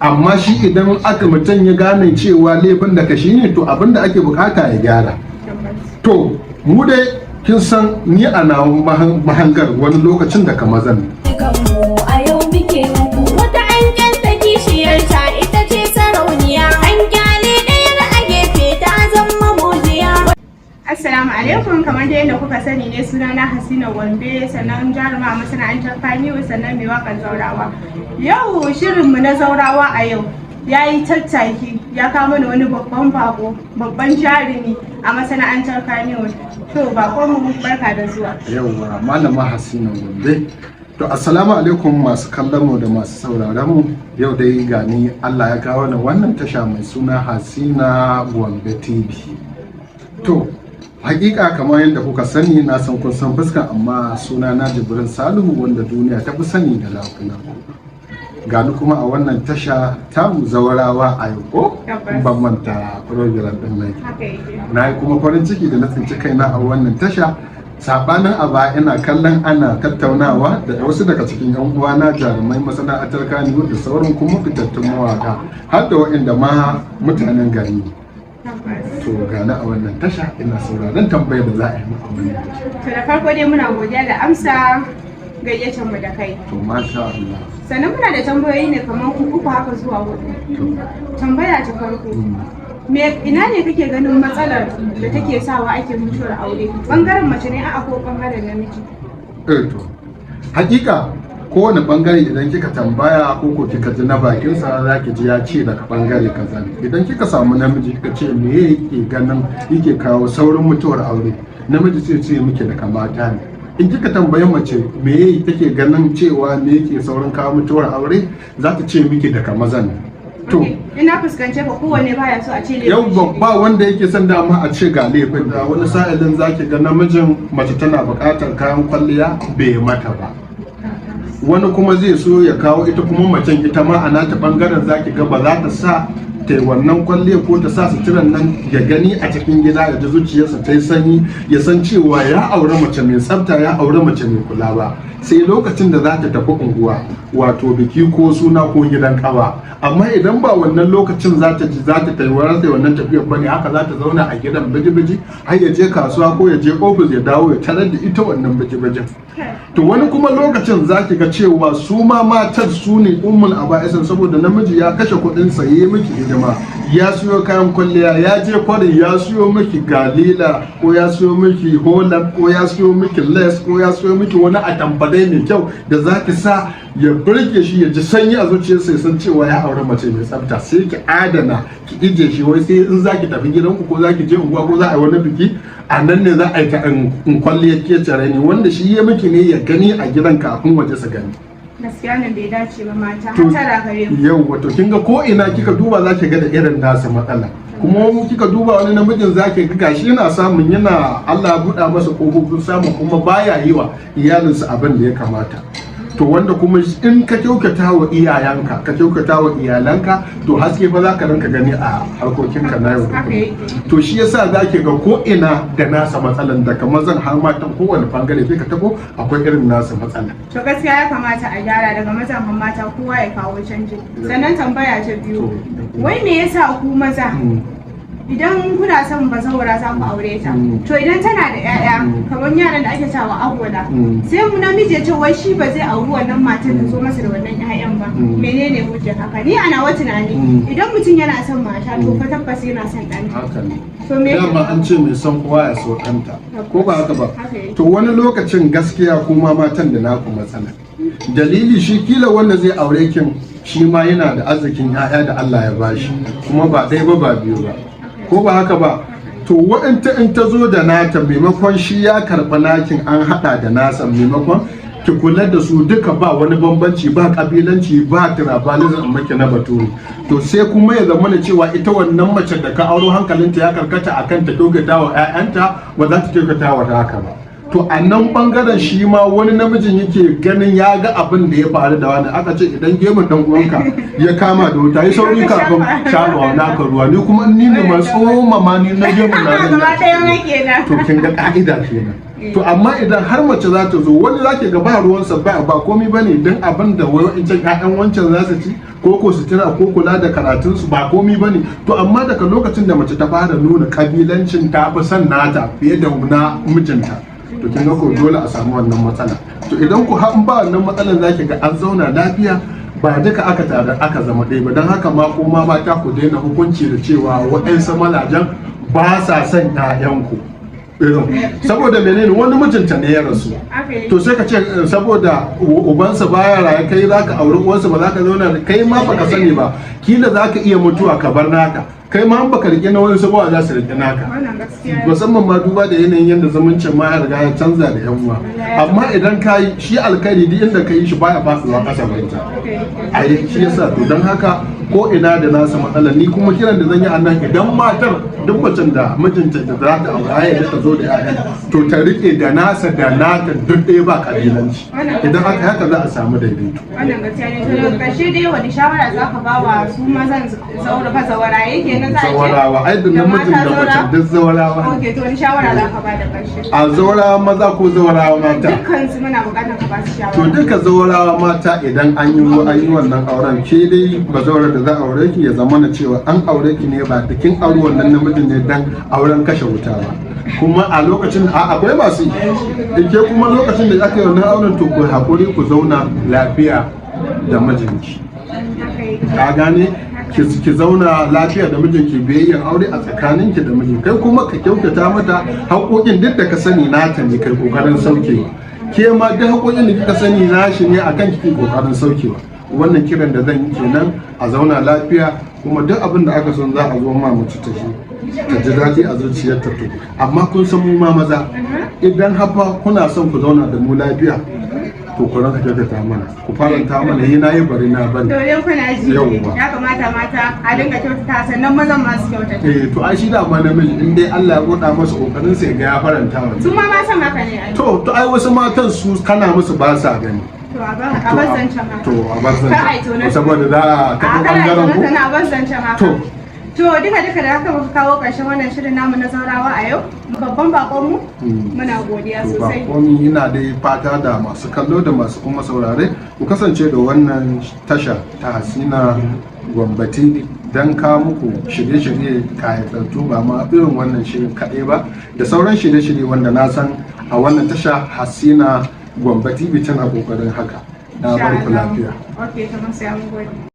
amma shi idan aka mutum ya gane cewa laifin da ka shi ne to abin da ake bukata ya gyara. To mu dai kin san ni a na mahangar wani lokacin da ka mazan a yau muke muku wata an kyanta kishiyarta ita ce sarauniya an kyale ɗayar a gefe ta zama mujiya. Assalamu alaikum, kamar da yadda kuka sani ne sunana Hasina Gombe, sannan jaruma a masana'antar Kaniwu, sannan mai waƙar Zaurawa. Yau shirinmu na Zaurawa a yau ya yi tattaki ya kama da wani babban bako, babban jarumi a masana'antar Kaniwu. To bakonmu barka da zuwa. Yauwa malama Hasina Gombe. To assalamu alaikum masu kallon mu da masu sauraron mu. Yau dai gani Allah ya kawo ni wannan tasha mai suna Hasina Gombe TV. To hakika kamar yadda kuka sani na san kun san fuska, amma suna na Jibrin Salihu wanda duniya ta fi sani da Lakuna. Gani kuma a wannan tasha tamu Zawarawa a yau ko ban manta program din mai. Na yi kuma farin ciki da na tsinci kaina a wannan tasha. Sabanin a baya ina kallon ana tattaunawa da wasu daga cikin yan uwana jarumai masana'antar Kaniwu da sauran kuma fitattun mawaka har da waɗanda ma mutanen gari. To gani a wannan tasha ina sauraron tambayar da za a yi muku wannan. To da farko dai muna godiya da amsa gayyatar mu da kai. To masha Allah. Sannan muna da tambayoyi ne kamar uku haka zuwa hudu. Tambaya ta farko. Ina ne kake ganin matsalar da take sawa ake mutuwar aure? Bangaren mace ne a ko bangaren namiji? To hakika kowane bangare idan kika tambaya ko kika ji na bakinsa za ki ji ya ce daga bangare kaza ne. Idan kika samu namiji kika ce me yake ganin yake kawo saurin mutuwar aure, namiji sai ce miki daga mata ne. In kika tambayi mace me take ganin cewa me yake saurin kawo mutuwar aure, za ta ce miki daga maza ne. To ina fuskance ba kowanne baya so a ce laifin. Yau ba wanda yake son dama a ce ga laifin da wani sa'ilin zaki ga namijin mace tana buƙatar kayan kwalliya bai mata ba. Wani kuma zai so ya kawo ita kuma macen ita ma a nata bangaren zaki ga ba za ta sa ta yi wannan kwalliya ko ta sa suturan nan ya gani a cikin gida ya ji zuciyarsa ta yi sanyi ya san cewa ya aure mace mai tsafta, ya aure mace mai kula ba, sai lokacin da za ta tafi unguwa wato biki ko suna ko gidan kawa. Amma idan ba wannan lokacin za ta tayi wannan tafiyar bane, haka za ta zauna a gidan biji-biji har ya je kasuwa ko ya je ofis ya dawo ya tarar da ita wannan biji-bijin. To wani kuma lokacin za ki ga cewa su ma matar su ne ummul aba'isan, saboda namiji ya kashe kuɗin sa yayi miki hidima, ya siyo kayan kwalliya, ya je kwarin ya siyo miki galila ko ya siyo miki holland ko ya siyo miki lace ko ya siyo miki wani atamfadai mai kyau da za ki sa ya burge shi ya ji sanyi a zuciyarsa ya san cewa ya aure mace mai tsafta, sai ki adana ki ije shi wai sai in za ki tafi gidanku ko za ki je unguwa ko za a yi wani biki a nan ne za a yi ta in kwalliyar kecere ne wanda shi ya miki ne ya gani a gidan kafin waje su gani. Gaskiya nan bai dace ba mata, hatara gare mu. Yau wato kin ga ko ina kika duba za ki ga da irin nasa matsala. Kuma kika duba wani namijin za ki ga gashi yana samun, yana Allah ya buɗa masa kofofin samu kuma baya yi wa iyalinsa abin da ya kamata. To wanda kuma in ka kyautata wa iyayenka, ka kyautata wa iyalanka, to haske fa za ka ranka gani a harkokinka na yau da kullum. To shi yasa za ki ga ko ina da nasa matsalan, daga mazan har matan kowane bangare sai ka tabo akwai irin nasa matsala. To gaskiya ya kamata a gyara daga mazan har mata kowa ya kawo canji. Sannan tambaya ta biyu, wai me yasa ku maza idan kuna son bazawara za ku aure ta, to idan tana da 'ya'ya kamar yaran da ake cewa agola, sai mu namiji ya ce wai shi ba zai auri wannan matar da zo masa da wannan 'ya'yan ba, menene hujjar haka? Ni ana wa tunani idan mutum yana son mata to fa tabbas yana son ɗanta. To me dama an ce mai son kowa ya so ɗanta, ko ba haka ba? To wani lokacin gaskiya kuma matan da naku matsala. Dalili shi kila wanda zai aure kin shi ma yana da arzikin 'ya'ya da Allah ya bashi, kuma ba ɗaya ba ba biyu ba. Ko ba haka ba? To waɗanta in ta zo da nata maimakon shi ya karɓa nakin an haɗa da nasa, maimakon ki kula da su duka ba wani bambanci, ba kabilanci, ba tribalism maki na bature, to sai kuma ya zama cewa ita wannan mace da ka auro hankalinta ya karkata akan ta kyautata wa 'ya'yanta, ba za ta kyautata wa haka ba. to a nan bangaren shi ma wani namijin yake ganin ya ga abin da ya faru da wani, aka ce idan gemun dan uwanka ya kama da wuta yi sauri kafin shafa naka ruwa, ni kuma ni ne ma tsoma ma ni na gemun na nan to kin ga ka'ida kenan. To amma idan har mace za ta zo wani zaki ga ba ruwansa ba komai bane dan abin da wa'ancan ƴaƴan wancan za su ci ko su tuna ko kula da karatun su ba komai bane. To amma daga lokacin da mace ta fara nuna kabilancin ta fi son nata fiye da na mijinta, to kin ga ko dole a samu wannan matsala. To idan ku har ba wannan matsalan zaki ga an zauna lafiya, ba duka aka tare aka zama ɗaya ba. Don haka ma kuma mata ku daina hukunci da cewa waɗansu malajan ba sa son ƴaƴanku. Saboda menene wani mijinta ne ya rasu, to sai ka ce saboda ubansa baya raye kai zaka auri uwansa ba zaka zauna kai ma baka sani ba, kila zaka iya mutuwa ka bar naka, kai ma baka rike na wani saboda za su rike naka, musamman ma duba da yanayin yadda zumuncin ma ya riga ya canza da yan uwa. Amma idan ka yi shi alkhairi duk inda ka yi shi baya faɗuwa ƙasa banta, ai shi yasa to don haka ko ina da nasa matsala. Ni kuma kiran da zan yi annan, idan matar duk macen da mijinta da za ta aura ya ta zo da ƴaƴan, to ta rike da nasa da nata duk ɗaya ba kabilanci, idan aka haka za a samu daidaito. Wannan gaskiya ne. To ƙarshe dai wani shawara za ka ba wa su mazan zawaraye kenan za a ce? Zawarawa, ai da namijin da mace duk zawarawa. Ok, to wani shawara za ka ba da ƙarshe? A zawarawa maza ko zawarawa mata? Dukkan su muna buƙatar ka ba su shawara. To duka zawarawa mata idan an yi wannan auren, ke dai bazawara da za a aure ki ya zama na cewa an aure ki ne ba kin aure wannan namijin ne dan auren kashe wuta ba. Kuma a lokacin akwai masu ke kuma lokacin da aka yi wannan auren, to ku haƙuri ku zauna lafiya da mijinki. Ka gane, ki zauna lafiya da mijinki, biyayyar aure a tsakaninki da mijin, kai kuma ka kyautata mata haƙoƙin duk da ka sani nata ne kai kokarin saukewa, ke ma duk haƙoƙin da kika sani nashi ne akan kike kokarin saukewa. Wannan kiran da zan yi kenan, a zauna lafiya, kuma duk abin da aka son za a zo ma mace ta ji daɗi a zuciyarta. To amma kun san mu ma maza, idan haka kuna son ku zauna da mu lafiya, to ku ranka kyautata mana, ku faranta mana, yi na yi bari na bari. To dai kuna ji, ya kamata mata a dinga kyautata, sannan mazan masu kyautata. To ai shi da ma namiji in dai Allah ya goda masa kokarin sa ga ya faranta wa. Su ma matan haka ne ai. To ai wasu matan su kana musu ba sa gani. To a bazancan ma. To a bazancan. Ka aito na. Saboda za a taɓa ɓangaren ku. A bazancan ma. To duka da haka muka kawo ƙarshen wannan shirin namu na Zaurawa a yau. Babban bakonmu muna godiya sosai. Bakonmu yana dai fata da masu kallo da masu kuma saurare ku kasance da wannan tasha ta Hasina Gombe TV don kawo muku shirye-shirye kayatattu, ba ma irin wannan shirin kaɗai ba, da sauran shirye-shirye wanda na san a wannan tasha Hasina Gombe TV tana ƙoƙarin haka. Na barku lafiya. Ok, kamar sai an gode.